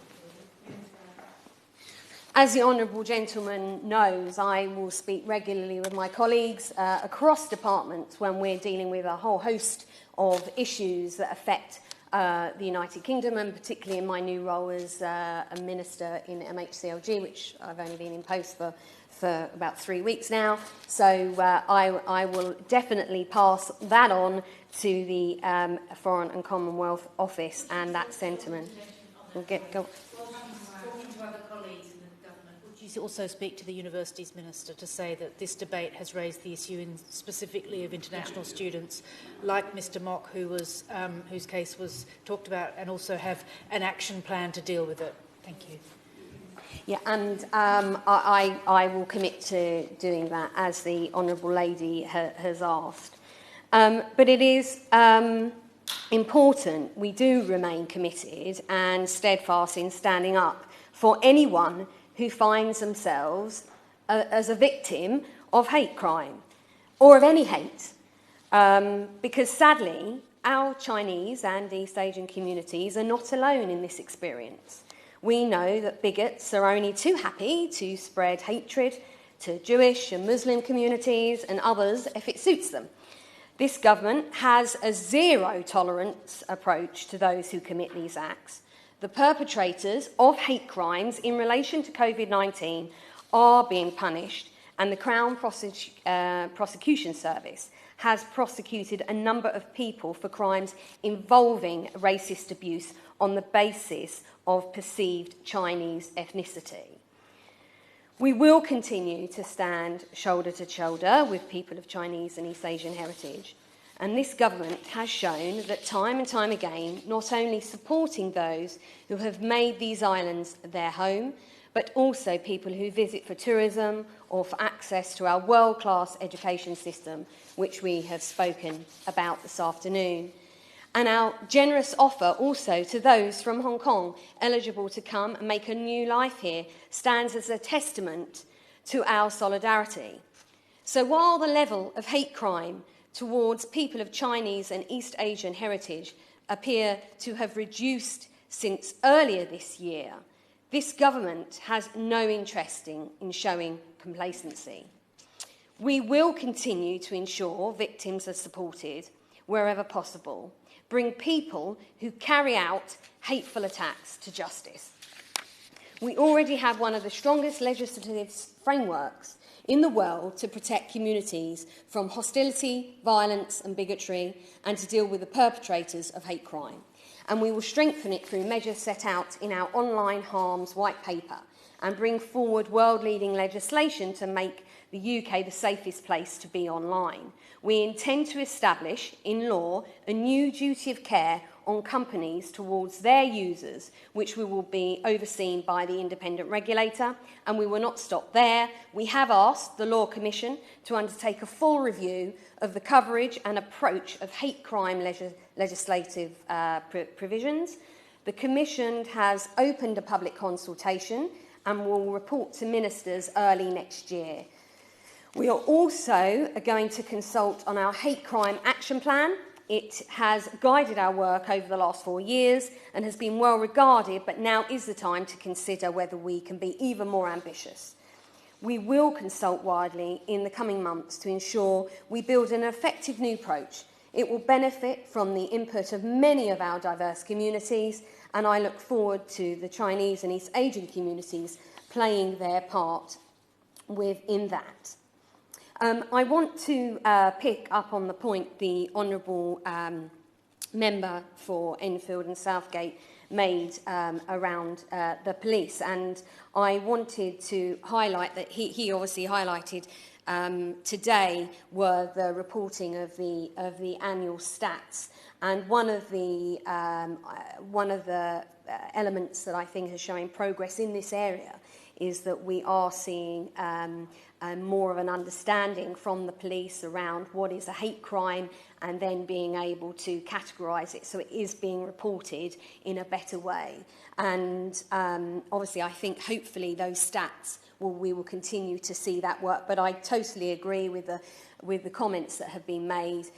H: As the honourable gentleman knows, I will speak regularly with my colleagues across departments when we're dealing with a whole host of issues that affect the United Kingdom, and particularly in my new role as a minister in MHCLG, which I've only been in post for about 3 weeks now. So I will definitely pass that on to the Foreign and Commonwealth Office and that sentiment. We'll go.
C: Would you also speak to the Universities Minister to say that this debate has raised the issue specifically of international students like Mr Mock, whose case was talked about, and also have an action plan to deal with it? Thank you.
H: Yeah, and I will commit to doing that, as the Honourable Lady has asked. But it is important we do remain committed and steadfast in standing up for anyone who finds themselves as a victim of hate crime, or of any hate, because sadly our Chinese and East Asian communities are not alone in this experience. We know that bigots are only too happy to spread hatred to Jewish and Muslim communities and others if it suits them. This government has a zero-tolerance approach to those who commit these acts. The perpetrators of hate crimes in relation to COVID-19 are being punished, and the Crown Prosecution Service has prosecuted a number of people for crimes involving racist abuse on the basis of perceived Chinese ethnicity. We will continue to stand shoulder to shoulder with people of Chinese and East Asian heritage. And this government has shown that time and time again, not only supporting those who have made these islands their home, but also people who visit for tourism or for access to our world-class education system, which we have spoken about this afternoon. And our generous offer also to those from Hong Kong eligible to come and make a new life here stands as a testament to our solidarity. So while the level of hate crime towards people of Chinese and East Asian heritage appear to have reduced since earlier this year, this government has no interest in showing complacency. We will continue to ensure victims are supported wherever possible, bring people who carry out hateful attacks to justice. We already have one of the strongest legislative frameworks in the world to protect communities from hostility, violence and bigotry, and to deal with the perpetrators of hate crime. And we will strengthen it through measures set out in our online harms white paper, and bring forward world-leading legislation to make the UK the safest place to be online. We intend to establish, in law, a new duty of care on companies towards their users, which will be overseen by the independent regulator, and we will not stop there. We have asked the Law Commission to undertake a full review of the coverage and approach of hate crime legislative provisions. The Commission has opened a public consultation and will report to ministers early next year. We are also going to consult on our hate crime action plan. It has guided our work over the last 4 years and has been well regarded, but now is the time to consider whether we can be even more ambitious. We will consult widely in the coming months to ensure we build an effective new approach. It will benefit from the input of many of our diverse communities, and I look forward to the Chinese and East Asian communities playing their part within that. I want to pick up on the point the Honourable Member for Enfield and Southgate made around the police, and I wanted to highlight that he obviously highlighted today were the reporting of the annual stats, and one of the elements that I think is showing progress in this area is that we are seeing more of an understanding from the police around what is a hate crime and then being able to categorise it so it is being reported in a better way. And obviously I think hopefully those stats we will continue to see that work. But I totally agree with the comments that have been made.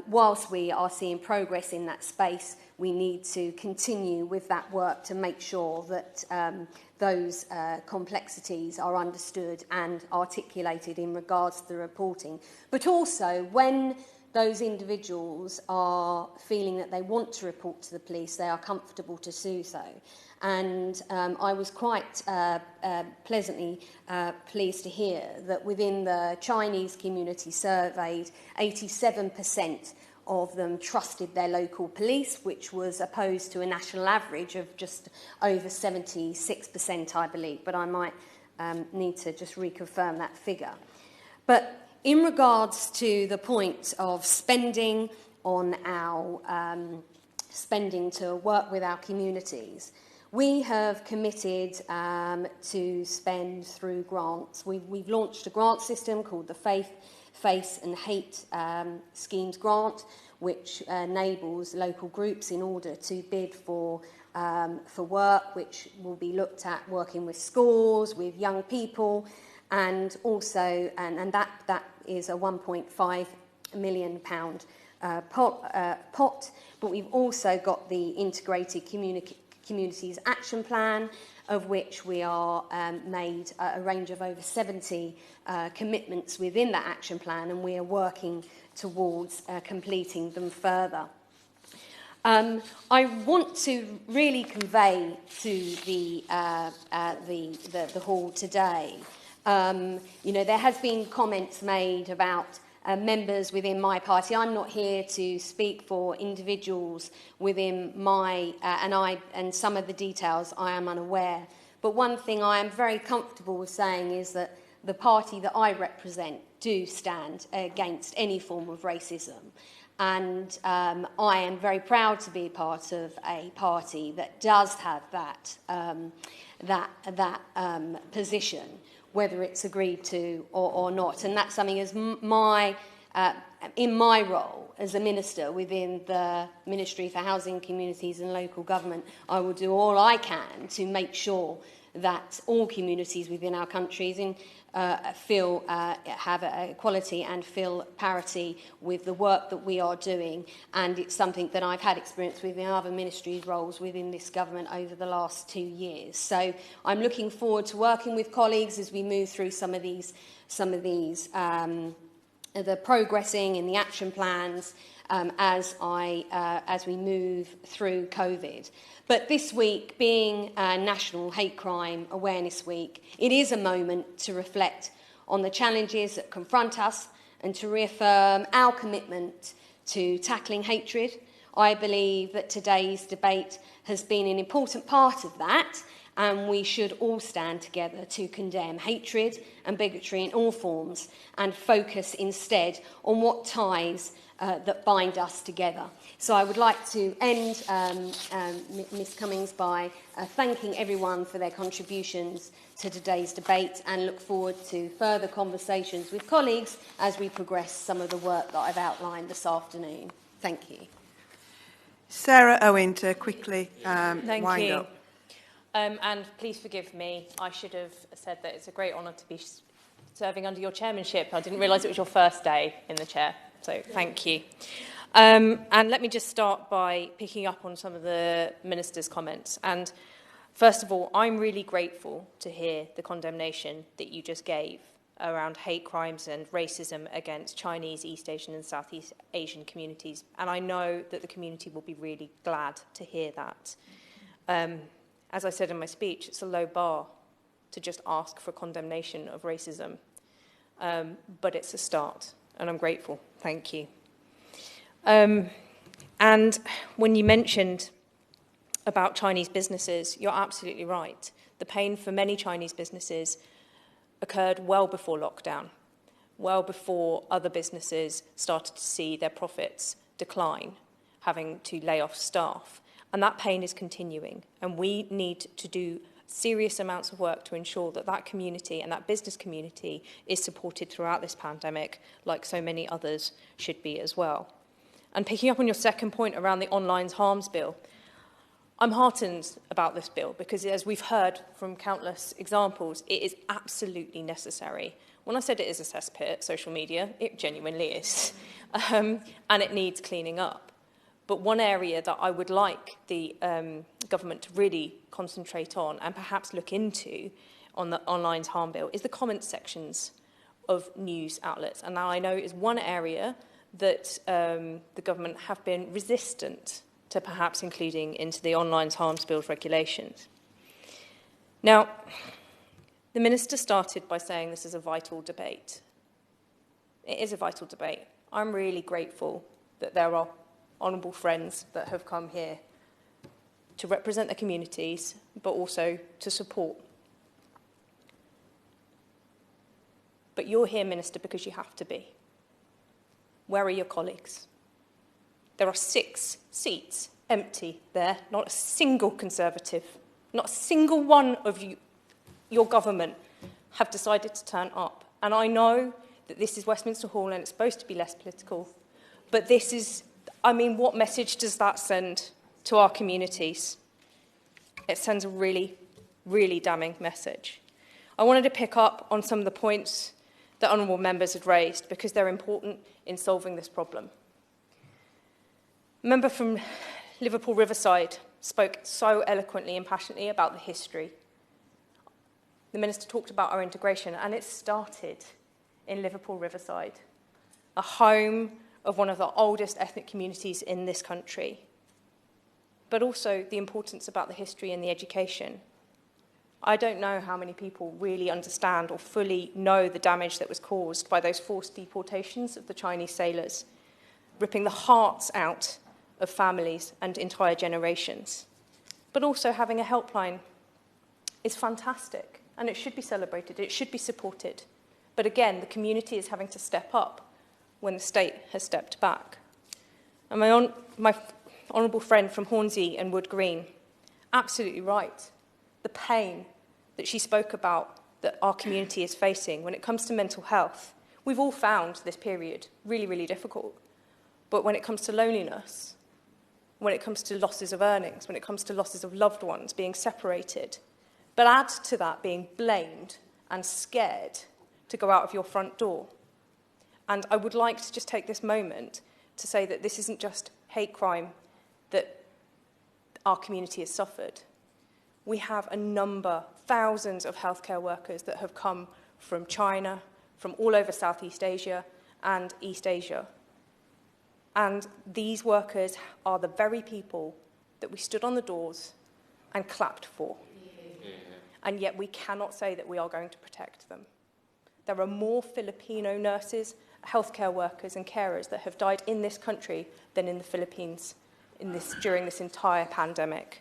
H: Whilst we are seeing progress in that space, we need to continue with that work to make sure that those complexities are understood and articulated in regards to the reporting. But also, when those individuals are feeling that they want to report to the police, they are comfortable to do so. And I was quite pleasantly pleased to hear that within the Chinese community surveyed, 87% of them trusted their local police, which was opposed to a national average of just over 76%, I believe. But I might need to just reconfirm that figure. But in regards to the point of spending on our spending to work with our communities, we have committed to spend through grants. We've launched a grant system called the Faith, Face and Hate Schemes Grant, which enables local groups in order to bid for work, which will be looked at working with schools, with young people, and also, and that is a £1.5 million pot. But we've also got the Integrated Communities Action Plan, of which we are made a range of over 70 commitments within that action plan, and we are working towards completing them further. I want to really convey to the hall today, there has been comments made about members within my party. I'm not here to speak for individuals within my, and some of the details I am unaware. But one thing I am very comfortable with saying is that the party that I represent do stand against any form of racism. And I am very proud to be part of a party that does have that position, whether it's agreed to or not. And that's something as in my role as a minister within the Ministry for Housing, Communities and Local Government, I will do all I can to make sure that all communities within our countries have equality and feel parity with the work that we are doing. And it's something that I've had experience with in other ministries' roles within this government over the last 2 years. So I'm looking forward to working with colleagues as we move through some of these the progressing in the action plans as we move through COVID. But this week, being National Hate Crime Awareness Week, it is a moment to reflect on the challenges that confront us and to reaffirm our commitment to tackling hatred. I believe that today's debate has been an important part of that, and we should all stand together to condemn hatred and bigotry in all forms and focus instead on what ties that bind us together. So I would like to end, Ms Cummings, by thanking everyone for their contributions to today's debate and look forward to further conversations with colleagues as we progress some of the work that I've outlined this afternoon. Thank you.
A: Sarah Owen, to quickly wind
B: Thank you.
A: up.
B: And please forgive me, I should have said that it's a great honour to be serving under your chairmanship. I didn't realise it was your first day in the chair, so thank you. And let me just start by picking up on some of the Minister's comments. And first of all, I'm really grateful to hear the condemnation that you just gave around hate crimes and racism against Chinese, East Asian and Southeast Asian communities. And I know that the community will be really glad to hear that. As I said in my speech, it's a low bar to just ask for condemnation of racism. But it's a start, and I'm grateful. Thank you. And when you mentioned about Chinese businesses, you're absolutely right. The pain for many Chinese businesses occurred well before lockdown, well before other businesses started to see their profits decline, having to lay off staff. And that pain is continuing, and we need to do serious amounts of work to ensure that that community and that business community is supported throughout this pandemic, like so many others should be as well. And picking up on your second point around the online harms bill, I'm heartened about this bill because, as we've heard from countless examples, it is absolutely necessary. When I said it is a cesspit, social media, it genuinely is, and it needs cleaning up. But one area that I would like the government to really concentrate on and perhaps look into on the online harm bill is the comment sections of news outlets. And now I know is one area that the government have been resistant to perhaps including into the online harms bill's regulations. Now, the Minister started by saying this is a vital debate. It is a vital debate. I'm really grateful that there are honourable friends that have come here to represent their communities, but also to support. But you're here, Minister, because you have to be. Where are your colleagues? There are 6 seats empty there, not a single Conservative, not a single one of you, your government, have decided to turn up. And I know that this is Westminster Hall and it's supposed to be less political, but this is, I mean, what message does that send to our communities? It sends a really, really damning message. I wanted to pick up on some of the points that honourable members had raised because they're important in solving this problem. A member from Liverpool Riverside spoke so eloquently and passionately about the history. The Minister talked about our integration, and it started in Liverpool Riverside, a home of one of the oldest ethnic communities in this country, but also the importance about the history and the education. I don't know how many people really understand or fully know the damage that was caused by those forced deportations of the Chinese sailors, ripping the hearts out of families and entire generations. But also having a helpline is fantastic, and it should be celebrated, it should be supported. But again, the community is having to step up when the state has stepped back. And my honourable friend from Hornsey and Wood Green, absolutely right. The pain that she spoke about that our community is facing when it comes to mental health. We've all found this period really, really difficult. But when it comes to loneliness, when it comes to losses of earnings, when it comes to losses of loved ones being separated, but add to that being blamed and scared to go out of your front door. And I would like to just take this moment to say that this isn't just hate crime that our community has suffered. We have a number, thousands of healthcare workers that have come from China, from all over Southeast Asia and East Asia. And these workers are the very people that we stood on the doors and clapped for. And yet we cannot say that we are going to protect them. There are more Filipino nurses, healthcare workers and carers that have died in this country than in the Philippines during this entire pandemic.